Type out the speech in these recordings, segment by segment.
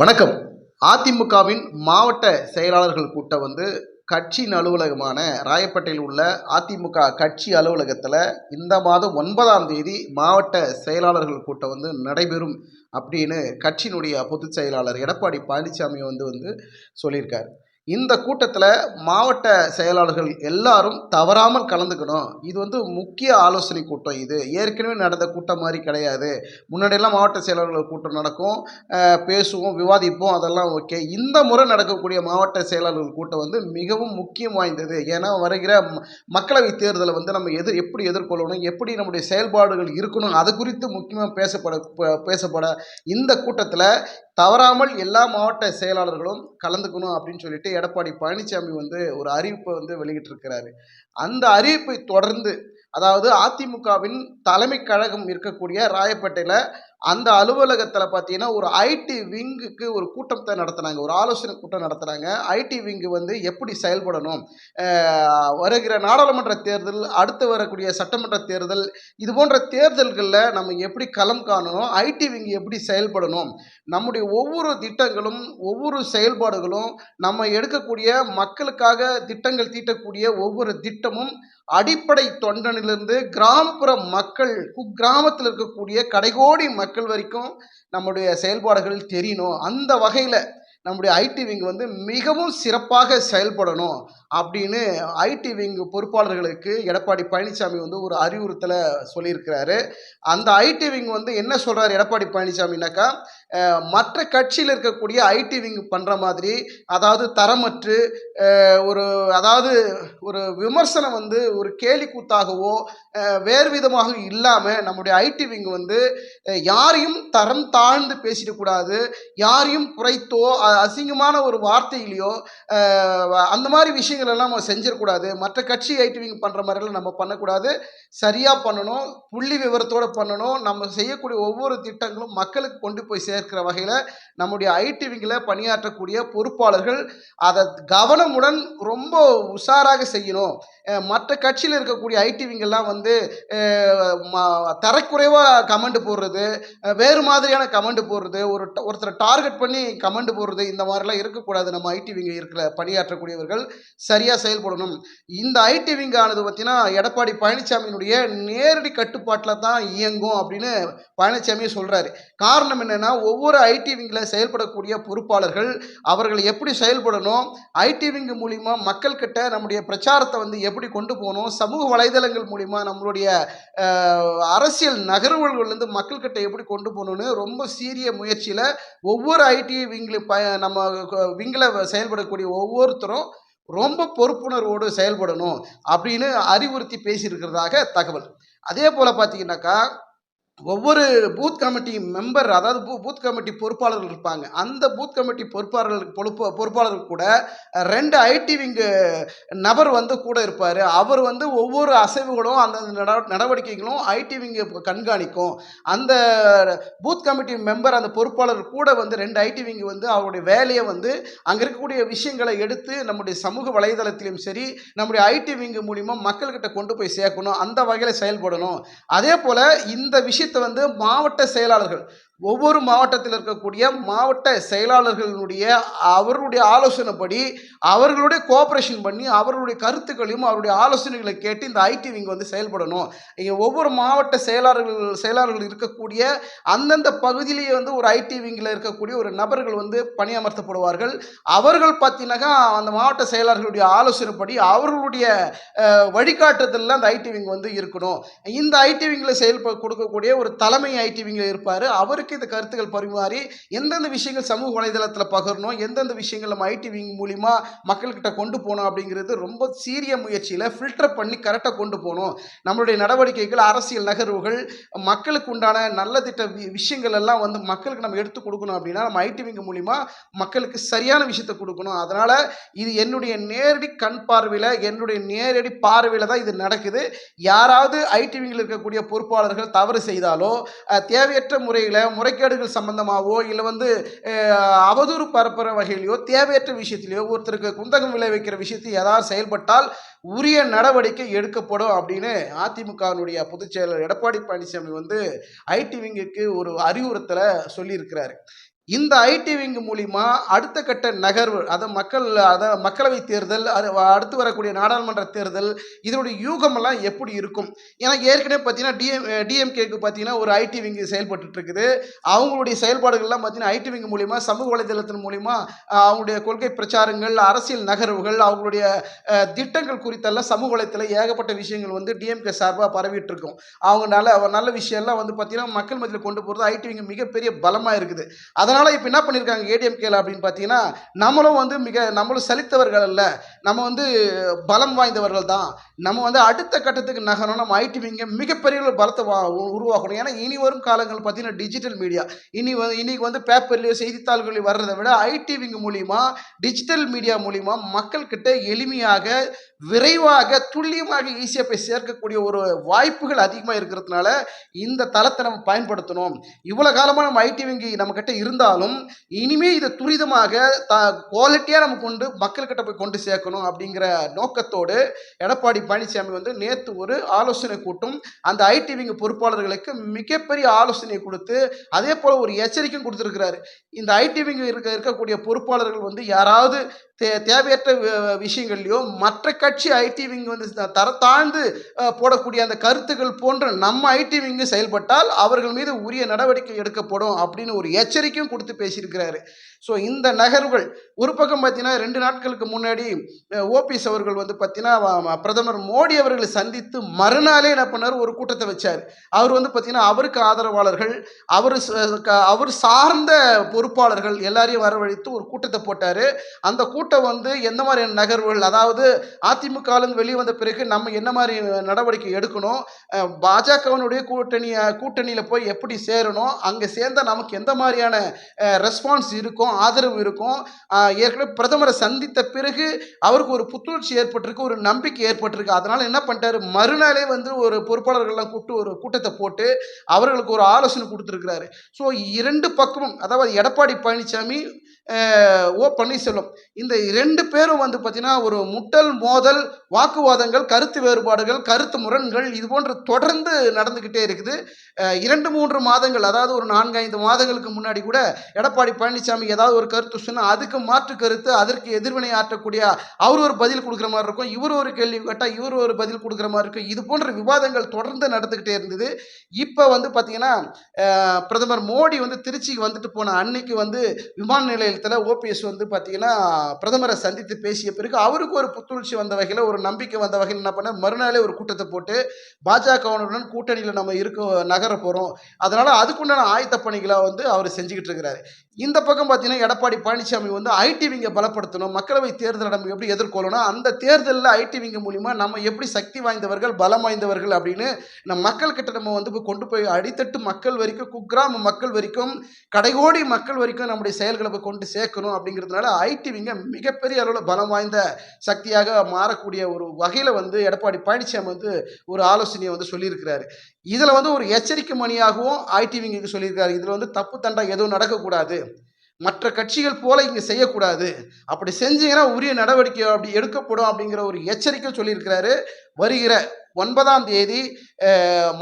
வணக்கம். அதிமுகவின் மாவட்ட செயலாளர்கள் கூட்டம் கட்சியின் அலுவலகமான ராயப்பேட்டையில் உள்ள அதிமுக கட்சி அலுவலகத்தில் இந்த மாதம் 9ஆம் தேதி மாவட்ட செயலாளர்கள் கூட்டம் நடைபெறும் அப்படின்னு கட்சியினுடைய பொதுச் செயலாளர் எடப்பாடி பழனிசாமி சொல்லியிருக்கார். இந்த கூட்டத்தில் மாவட்ட செயலாளர்கள் எல்லாரும் தவறாமல் கலந்துக்கணும். இது முக்கிய ஆலோசனை கூட்டம். இது ஏற்கனவே நடந்த கூட்டம் மாதிரி கிடையாது. முன்னாடியெல்லாம் மாவட்ட செயலாளர்கள் கூட்டம் நடக்கும், பேசுவோம், விவாதிப்போம், அதெல்லாம் ஓகே. இந்த முறை நடக்கக்கூடிய மாவட்ட செயலாளர்கள் கூட்டம் மிகவும் முக்கியம் வாய்ந்தது. ஏன்னா வருகிற மக்களவை தேர்தலை நம்ம எப்படி எதிர்கொள்ளணும், எப்படி நம்முடைய செயல்பாடுகள் இருக்கணும், அது குறித்து முக்கியமாக பேசப்பட இந்த கூட்டத்தில் தவறாமல் எல்லா மாவட்ட செயலாளர்களும் கலந்துக்கணும் அப்படின்னு சொல்லிட்டு எடப்பாடி பழனிசாமி ஒரு அறிவிப்பை வெளியிட்டிருக்கிறாரு. அந்த அறிவிப்பை தொடர்ந்து, அதாவது அதிமுகவின் தலைமை கழகம் இருக்கக்கூடிய ராயப்பேட்டையில் அந்த அலுவலகத்தில் பார்த்தீங்கன்னா ஒரு ஐடி விங்குக்கு ஒரு கூட்டத்தை நடத்துனாங்க, ஒரு ஆலோசனை கூட்டம் நடத்துனாங்க. ஐடி விங்கு எப்படி செயல்படணும், வருகிற நாடாளுமன்ற தேர்தல், அடுத்து வரக்கூடிய சட்டமன்ற தேர்தல், இது போன்ற தேர்தல்களில் நம்ம எப்படி களம் காணணும், ஐடி விங்கு எப்படி செயல்படணும், நம்முடைய ஒவ்வொரு திட்டங்களும் ஒவ்வொரு செயல்பாடுகளும், நம்ம எடுக்கக்கூடிய மக்களுக்காக திட்டங்கள் தீட்டக்கூடிய ஒவ்வொரு திட்டமும் அடிப்படை தொண்டனிலிருந்து கிராமப்புற மக்கள், குக்கிராமத்தில் இருக்கக்கூடிய கடைகோடி மக்கள் வரைக்கும் நம்முடைய செயல்பாடுகள் தெரியணும். அந்த வகையில் நம்முடைய ஐடி விங் மிகவும் சிறப்பாக செயல்படணும் அப்படின்னு ஐடி விங் பொறுப்பாளர்களுக்கு எடப்பாடி பழனிசாமி ஒரு அறிவுறுத்தலை சொல்லியிருக்கிறாரு. அந்த ஐடி விங் என்ன சொல்கிறார் எடப்பாடி பழனிசாமினாக்கா, மற்ற கட்சியில் இருக்கக்கூடிய ஐடி விங் பண்ணுற மாதிரி, அதாவது தரமற்று அதாவது ஒரு விமர்சனம் ஒரு கேலி கூத்தாகவோ வேறு விதமாக இல்லாமல் நம்முடைய ஐடி விங் யாரையும் தரம் தாழ்ந்து பேசிடக்கூடாது, யாரையும் குறைத்தோ அசிங்கமான ஒரு வார்த்தையிலையோ அந்த மாதிரி விஷயங்கள் எல்லாம் நம்ம செஞ்சிடக்கூடாது. மற்ற கட்சி ஐடி விங் பண்ணுற மாதிரிலாம் நம்ம பண்ணக்கூடாது. சரியாக பண்ணணும், புள்ளி விவரத்தோடு பண்ணணும். நம்ம செய்யக்கூடிய ஒவ்வொரு திட்டங்களும் மக்களுக்கு கொண்டு போய் சேர்க்கிற வகையில் நம்முடைய ஐடி விங்கில் பணியாற்றக்கூடிய பொறுப்பாளர்கள் அதை கவனமுடன் ரொம்ப உஷாராக செய்யணும். மற்ற கட்சியில் இருக்கக்கூடிய ஐடி விங்கெல்லாம் தரக்குறைவாக கமெண்ட் போடுறது, வேறு மாதிரியான கமெண்ட் போடுறது, ஒருத்தரை டார்கெட் பண்ணி கமெண்ட் போடுறது, இந்த மாதிரிலாம் இருக்கக்கூடாது. நம்ம ஐடி விங்க இருக்கிற பணியாற்றக்கூடியவர்கள் சரியாக செயல்படணும். இந்த ஐடி விங் ஆனது பார்த்தீங்கன்னா எடப்பாடி பழனிசாமியினுடைய நேரடி கட்டுப்பாட்டில் தான் இயங்கும் அப்படின்னு பழனிசாமி சொல்கிறாரு. காரணம் என்னென்னா, ஒவ்வொரு ஐடி விங்கில் செயல்படக்கூடிய பொறுப்பாளர்கள் அவர்கள் எப்படி செயல்படணும், ஐடி விங் மூலிமா மக்கள்கிட்ட நம்முடைய பிரச்சாரத்தை எப்படி கொண்டு போகணும், சமூக வலைதளங்கள் மூலிமா நம்மளுடைய அரசியல் நகர்வுகள்லேருந்து மக்கள்கிட்ட எப்படி கொண்டு போகணும்னு ரொம்ப சீரிய முயற்சியில் ஒவ்வொரு ஐடி விங்கில் நம்ம விங்கில் செயல்படக்கூடிய ஒவ்வொருத்தரும் ரொம்ப பொறுப்புணர்வோடு செயல்படணும் அப்படின்னு அறிவுறுத்தி பேசியிருக்கிறதாக தகவல். அதே போல் பார்த்தீங்கன்னாக்கா, ஒவ்வொரு பூத் கமிட்டி மெம்பர், அதாவது பூத் கமிட்டி பொறுப்பாளர்கள் இருப்பாங்க. அந்த பூத் கமிட்டி பொறுப்பாளர்கள் கூட 2 ஐடி விங்கு நபர் கூட இருப்பார். அவர் ஒவ்வொரு அசைவுகளும் அந்த நடவடிக்கைகளும் ஐடி விங்கு கண்காணிக்கும். அந்த பூத் கமிட்டி மெம்பர், அந்த பொறுப்பாளர் கூட 2 ஐடி விங்கு அவருடைய வேலையை அங்கே இருக்கக்கூடிய விஷயங்களை எடுத்து நம்முடைய சமூக வலைதளத்திலும் சரி, நம்முடைய ஐடி விங்கு மூலிமா மக்கள்கிட்ட கொண்டு போய் சேர்க்கணும். அந்த வகையில் செயல்படணும். அதே போல் இந்த விஷயத்தை மாவட்ட செயலாளர்கள், ஒவ்வொரு மாவட்டத்தில் இருக்கக்கூடிய மாவட்ட செயலாளர்களுடைய அவர்களுடைய ஆலோசனைப்படி, அவர்களுடைய கோஆபரேஷன் பண்ணி, அவர்களுடைய கருத்துக்களையும் அவருடைய ஆலோசனைகளை கேட்டு இந்த ஐடி விங் செயல்படணும். இங்கே ஒவ்வொரு மாவட்ட செயலாளர்கள் இருக்கக்கூடிய அந்தந்த பகுதியிலேயே ஒரு ஐடி விங்கில் இருக்கக்கூடிய ஒரு நபர்கள் பணியமர்த்தப்படுவார்கள். அவர்கள் பார்த்தீங்கன்னாக்கா அந்த மாவட்ட செயலாளர்களுடைய ஆலோசனைப்படி அவர்களுடைய வழிகாட்டுதலில் அந்த ஐடி விங் இருக்கணும். இந்த ஐடி விங்கில் கொடுக்கக்கூடிய ஒரு தலைமை ஐடி விங்கில் இருப்பார். அவருக்கு இந்த கருத்துக்கள் பரிமாறி எந்தெந்த விஷயங்கள் சமூக வலைதளத்தில் பகிரணும், எந்தெந்த விஷயங்கள் நம்ம ஐடி விங் மூலிமா மக்கள்கிட்ட கொண்டு போகணும் அப்படிங்கிறது ரொம்ப சீரிய முயற்சியில் ஃபில்டர் பண்ணி கரெக்டாக கொண்டு போகணும். நம்மளுடைய நடவடிக்கைகள், அரசியல் நகர்வுகள், மக்களுக்கு உண்டான நல்ல திட்ட விஷயங்கள் எல்லாம் மக்களுக்கு நம்ம எடுத்து கொடுக்கணும். அப்படின்னா நம்ம ஐடி விங் மூலிமா மக்களுக்கு சரியான விஷயத்தை கொடுக்கணும். அதனால் இது என்னுடைய நேரடி கண் பார்வையில், என்னுடைய நேரடி பார்வையில் தான் இது நடக்குது. யாராவது ஐடி விங்கில் இருக்கக்கூடிய பொறுப்பாளர்கள் தவறு செய்தாலோ, தேவையற்ற முறையில் முறைகேடுகள் சம்பந்தமாகவோ, இல்லை அவதூறு பரப்புற வகையிலையோ, தேவையற்ற விஷயத்திலையோ, ஒருத்தருக்கு குந்தகம் விளைவிக்கிற விஷயத்தில் ஏதாவது செயல்பட்டால் உரிய நடவடிக்கை எடுக்கப்படும் அப்படின்னு அதிமுகவினுடைய பொதுச் செயலர் எடப்பாடி பழனிசாமி ஐடி விங்குக்கு ஒரு அறிவுறுத்தலை சொல்லியிருக்கிறாரு. இந்த ஐடி விங் மூலியமா அடுத்த கட்ட நகர்வு மக்களவை தேர்தல் அடுத்து வரக்கூடிய நாடாளுமன்ற தேர்தல் இதனுடைய யூகமெல்லாம் எப்படி இருக்கும்? ஏன்னா ஏற்கனவே பார்த்தீங்கன்னா டிஎம்கேக்கு பார்த்தீங்கன்னா ஒரு ஐடி விங் செயல்பட்டு இருக்குது. அவங்களுடைய செயல்பாடுகள்லாம் பார்த்தீங்கன்னா ஐடி விங் மூலியமா சமூக வலைதளத்தின் மூலியமா அவங்களுடைய கொள்கை பிரச்சாரங்கள், அரசியல் நகர்வுகள், அவங்களுடைய திட்டங்கள் குறித்தெல்லாம் சமூக வலைத்தளத்தில் ஏகப்பட்ட விஷயங்கள் வந்து டிஎம்கே சார்பாக பரவிட்டு இருக்கும். அவங்க நல்ல விஷயம்லாம் வந்து பார்த்தீங்கன்னா மக்கள் மத்தியில் கொண்டு போகிறது ஐடி விங் மிகப்பெரிய பலமாக இருக்குது. அதனால இப்போ என்ன பண்ணியிருக்காங்க ஏடிஎம்கேல அப்படின்னு பார்த்தீங்கன்னா, நம்மளும் சலித்தவர்கள் அல்ல, நம்ம வந்து பலம் வாய்ந்தவர்கள் தான், நம்ம வந்து அடுத்த கட்டத்துக்கு நகரணும், நம்ம ஐடி விங்க மிகப்பெரிய ஒரு பலத்தை உருவாக்கணும். ஏன்னா இனி வரும் காலங்கள் பார்த்தீங்கன்னா டிஜிட்டல் மீடியா இன்னைக்கு வந்து பேப்பர்லையோ செய்தித்தாள்களில் வர்றதை விட ஐடி விங் மூலியமா டிஜிட்டல் மீடியா மூலியமா மக்கள் கிட்ட எளிமையாக, விரைவாக, துல்லியமாக, ஈஸியாக போய் சேர்க்கக்கூடிய ஒரு வாய்ப்புகள் அதிகமாக இருக்கிறதுனால இந்த தளத்தை நம்ம பயன்படுத்தணும். இவ்வளோ காலமாக நம்ம ஐடி விங்கி நம்ம கிட்ட இருந்தாலும் இனிமே இதை துரிதமாக குவாலிட்டியாக நம்ம கொண்டு மக்கள்கிட்ட போய் கொண்டு சேர்க்கணும் அப்படிங்கிற நோக்கத்தோடு எடப்பாடி பழனிசாமி வந்து நேற்று ஒரு ஆலோசனை கூட்டம் அந்த ஐடி விங் பொறுப்பாளர்களுக்கு மிகப்பெரிய ஆலோசனை கொடுத்து அதே போல ஒரு எச்சரிக்கையும் கொடுத்துருக்கிறாரு. இந்த ஐடி விங் இருக்கக்கூடிய பொறுப்பாளர்கள் வந்து யாராவது தேவையற்ற விஷயங்கள்லையோ மற்ற கட்சி ஐடி விங் வந்து தரத்தாழ்ந்து போடக்கூடிய அந்த கருத்துக்கள் போன்ற நம்ம ஐடி விங்கு செயல்பட்டால் அவர்கள் மீது உரிய நடவடிக்கை எடுக்கப்படும் அப்படின்னு ஒரு எச்சரிக்கையும் கொடுத்து பேசியிருக்கிறாரு. ஸோ இந்த நகர்வுகள் ஒரு பக்கம் பார்த்தீங்கன்னா 2 நாட்களுக்கு முன்னாடி ஓபிஎஸ் அவர்கள் வந்து பார்த்தீங்கன்னா பிரதமர் மோடி அவர்களை சந்தித்து மறுநாளே என்ன பண்ணார், ஒரு கூட்டத்தை வச்சார். அவர் வந்து பார்த்தீங்கன்னா அவருக்கு ஆதரவாளர்கள், அவர் சார்ந்த பொறுப்பாளர்கள் எல்லாரையும் வரவழைத்து ஒரு கூட்டத்தை போட்டார். அந்த கூட்டம் வந்து எந்த மாதிரியான நகர்வுகள், அதாவது அதிமுகவிலிருந்து வெளியே வந்த பிறகு நம்ம என்ன மாதிரி நடவடிக்கை எடுக்கணும், பாஜகவினுடைய கூட்டணியில் போய் எப்படி சேரணும், அங்கே சேர்ந்தால் நமக்கு எந்த மாதிரியான ரெஸ்பான்ஸ் இருக்கும், ஆதரவு இருக்கும். ஏற்கனவே பிரதமரை சந்தித்த பிறகு அவருக்கு ஒரு புத்துணர்ச்சி ஏற்பட்டிருக்கு, ஒரு நம்பிக்கை ஏற்பட்டிருக்கு. அதனால என்ன பண்ணிட்டாரு, மறுநாளே வந்து ஒரு பொறுப்பாளர்கள்லாம் கூப்பிட்டு ஒரு கூட்டத்தை போட்டு அவர்களுக்கு ஒரு ஆலோசனை கொடுத்துருக்கிறாரு. ஸோ 2 பக்கமும், அதாவது எடப்பாடி பழனிசாமி, ஓ பன்னீர்செல்வம், இந்த 2 பேரும் வந்து பார்த்தீங்கன்னா ஒரு முட்டல் மோதல், வாக்குவாதங்கள், கருத்து வேறுபாடுகள், கருத்து முரண்கள் இது போன்று தொடர்ந்து நடந்துக்கிட்டே இருக்குது. 2-3 மாதங்கள், அதாவது ஒரு 4-5 மாதங்களுக்கு முன்னாடி கூட எடப்பாடி பழனிசாமி ஏதாவது ஒரு கருத்து சொன்னால் அதுக்கு மாற்று கருத்து, அதற்கு எதிர்வினை ஆற்றக்கூடிய அவர் ஒரு பதில் கொடுக்குற மாதிரி இருக்கும், இவர் ஒரு கேள்வி கேட்டால் இவர் ஒரு பதில் கொடுக்குற மாதிரி இருக்கும். இது போன்ற விவாதங்கள் தொடர்ந்து நடந்துக்கிட்டே இருந்தது. இப்போ வந்து பார்த்தீங்கன்னா பிரதமர் மோடி வந்து திருச்சிக்கு வந்துட்டு போன அன்னைக்கு வந்து விமான நிலையத்தில் ஓபிஎஸ் வந்து பார்த்தீங்கன்னா பிரதமரை சந்தித்து பேசிய பிறகு அவருக்கு ஒரு புத்துணர்ச்சி வந்த வகையில், ஒரு நம்பிக்கை வந்த வகையில் என்ன பண்ண மறுநாளே ஒரு கூட்டத்தை போட்டு பாஜகவுடன் கூட்டணியில் நம்ம நகர போகிறோம், அதனால அதுக்குண்டான ஆயத்த பணிகளை வந்து அவர் செஞ்சுக்கிட்டு இருக்கிறாரு. இந்த பக்கம் பார்த்தீங்கன்னா எடப்பாடி பழனிசாமி வந்து ஐடி விங்கை பலப்படுத்தணும், மக்களவை தேர்தலை நம்ம எப்படி எதிர்கொள்ளணும், அந்த தேர்தலில் ஐடி விங்க மூலிமா நம்ம எப்படி சக்தி வாய்ந்தவர்கள், பலம் வாய்ந்தவர்கள் அப்படின்னு நம்ம மக்கள்கிட்ட நம்ம வந்து கொண்டு போய் அடித்தட்டு மக்கள் வரைக்கும், குக்கிராம மக்கள் வரைக்கும், கடைகோடி மக்கள் வரைக்கும் நம்முடைய செயல்களை போய் கொண்டு சேர்க்கணும். அப்படிங்கிறதுனால ஐடி விங்க மிகப்பெரிய அளவில் பலம் வாய்ந்த சக்தியாக மாறக்கூடிய ஒரு வகையில் வந்து எடப்பாடி பழனிசாமி வந்து ஒரு ஆலோசனையை வந்து சொல்லியிருக்கிறாரு. இதில் வந்து ஒரு எச்சரிக்கை மணியாகவும் ஐடி விங்குக்கு சொல்லியிருக்காரு. இதில் வந்து தப்பு தண்டா எதுவும் நடக்கக்கூடாது, மற்ற கட்சிகள் போல இங்கே செய்யக்கூடாது, அப்படி செஞ்சீங்கன்னா உரிய நடவடிக்கை அப்படி எடுக்கப்படும் அப்படிங்கிற ஒரு எச்சரிக்கை சொல்லியிருக்கிறாரு. வருகிற 9ஆம் தேதி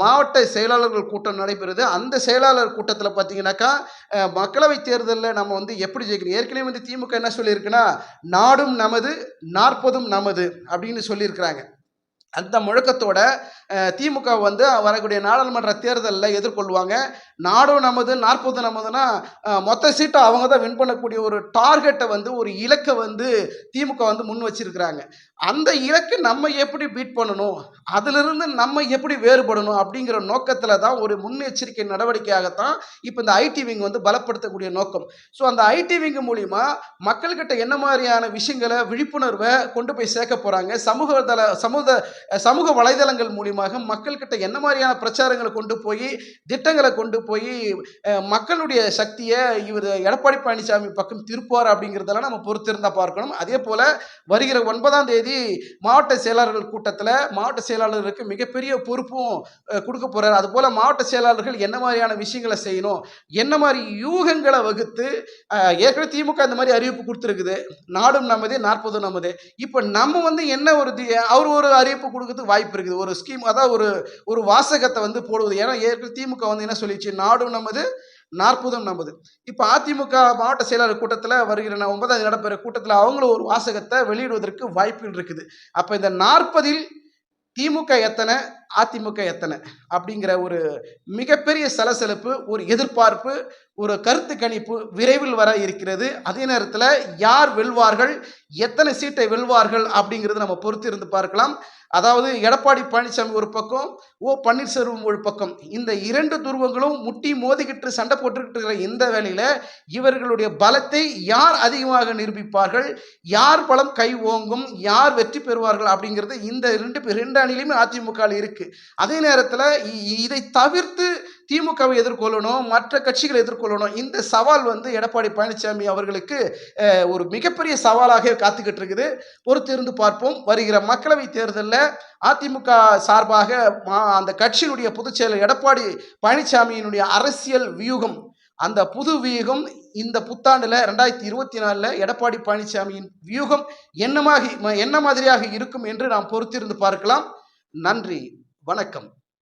மாவட்ட செயலாளர்கள் கூட்டம் நடைபெறுது. அந்த செயலாளர் கூட்டத்தில் பார்த்தீங்கன்னாக்கா மக்களவை தேர்தலில் நம்ம வந்து எப்படி ஜெயிக்கணும், ஏற்கனவே வந்து திமுக என்ன சொல்லியிருக்குன்னா நாடும் நமது 40ம் நமது அப்படின்னு சொல்லியிருக்கிறாங்க. அந்த முழக்கத்தோட திமுக வந்து வரக்கூடிய நாடாளுமன்ற தேர்தலில் எதிர்கொள்வாங்க. நாடும் நமது 40 நமதுன்னா மொத்த சீட்டை அவங்க தான் வின் பண்ணக்கூடிய ஒரு டார்கெட்டை வந்து, ஒரு இலக்கை வந்து திமுக வந்து முன் வச்சிருக்கிறாங்க. அந்த இலக்கை நம்ம எப்படி பீட் பண்ணணும், அதிலிருந்து நம்ம எப்படி வேறுபடணும் அப்படிங்கிற நோக்கத்தில் தான், ஒரு முன்னெச்சரிக்கை நடவடிக்கையாகத்தான் இப்போ இந்த ஐடி விங் வந்து பலப்படுத்தக்கூடிய நோக்கம். ஸோ அந்த ஐடி விங் மூலிமா மக்கள்கிட்ட என்ன மாதிரியான விஷயங்களை, விழிப்புணர்வை கொண்டு போய் சேர்க்க போகிறாங்க, சமூக வலைதளங்கள் மூலியமாக மக்கள்கிட்ட என்ன மாதிரியான பிரச்சாரங்களை கொண்டு போய், திட்டங்களை கொண்டு போய் மக்களுடைய சக்தியை இவர் எடப்பாடி பழனிசாமி பக்கம் திருப்புவார் அப்படிங்கிறதெல்லாம் நம்ம பொறுத்திருந்தா பார்க்கணும். அதே போல வருகிற 9ஆம் தேதி மாவட்ட செயலாளர்கள் கூட்டத்தில் மாவட்ட செயலாளர்களுக்கு மிகப்பெரிய பொறுப்பும் கொடுக்க போறாரு. அது போல மாவட்ட செயலாளர்கள் என்ன மாதிரியான விஷயங்களை செய்யணும், என்ன மாதிரி யூகங்களை வகுத்து, ஏற்கனவே திமுக இந்த மாதிரி அறிவிப்பு கொடுத்துருக்குது, நாடும் நமதே 40 நமதே. இப்போ நம்ம வந்து என்ன அவர் ஒரு அறிவிப்பு கொடுக்கறதுக்கு வாய்ப்பு இருக்குது, ஒரு ஸ்கீம், அதாவது ஒரு வாசகத்தை வந்து போடுவது. ஏன்னா ஏற்கனவே திமுக வந்து என்ன சொல்லிச்சு, நாடும் நமது நாற்பதும் நமது. இப்ப அதிமுக மாவட்ட செயலாளர் கூட்டத்துல வருகிற 9ஆம் தேதி நடைபெற கூட்டத்துல அவங்களும் ஒரு வாசகத்தை வெளியிடுவதற்கு வாய்ப்புகள் இருக்குது. அப்ப இந்த 40ல் திமுக எத்தனை, அதிமுக எத்தனை அப்படிங்கிற ஒரு மிகப்பெரிய சலசலப்பு, ஒரு எதிர்பார்ப்பு, ஒரு கருத்து கணிப்பு விரைவில் வர இருக்கிறது. அதே நேரத்துல யார் வெல்வார்கள், எத்தனை சீட்டை வெல்வார்கள் அப்படிங்கிறத நம்ம பொறுத்து இருந்து பார்க்கலாம். அதாவது எடப்பாடி பழனிசாமி ஒரு பக்கம், பன்னீர்செல்வம் ஒரு பக்கம். இந்த 2 துருவங்களும் முட்டி மோதிக்கிட்டு சண்டை போட்டுக்கிட்டு இருக்கிற இந்த வேளையில இவர்களுடைய பலத்தை யார் அதிகமாக நிரூபிப்பார்கள், யார் பலம் கை ஓங்கும், யார் வெற்றி பெறுவார்கள் அப்படிங்கிறது இந்த 2 அணியிலுமே அதிமுக இருக்கு. அதே நேரத்துல இதை தவிர்த்து திமுகவை எதிர்கொள்ளணும், மற்ற கட்சிகளை எதிர்கொள்ளணும். இந்த சவால் வந்து எடப்பாடி பழனிசாமி அவர்களுக்கு ஒரு மிகப்பெரிய சவாலாக காத்துக்கிட்டு இருக்குது. பொறுத்திருந்து பார்ப்போம். வருகிற மக்களவை தேர்தலில் அதிமுக சார்பாக அந்த கட்சியினுடைய பொதுச் செயலர் எடப்பாடி பழனிசாமியினுடைய அரசியல் வியூகம், அந்த புது வியூகம் இந்த புத்தாண்டுல 2024ல எடப்பாடி பழனிசாமியின் வியூகம் என்ன மாதிரியாக இருக்கும் என்று நாம் பொறுத்திருந்து பார்க்கலாம். நன்றி, வணக்கம்.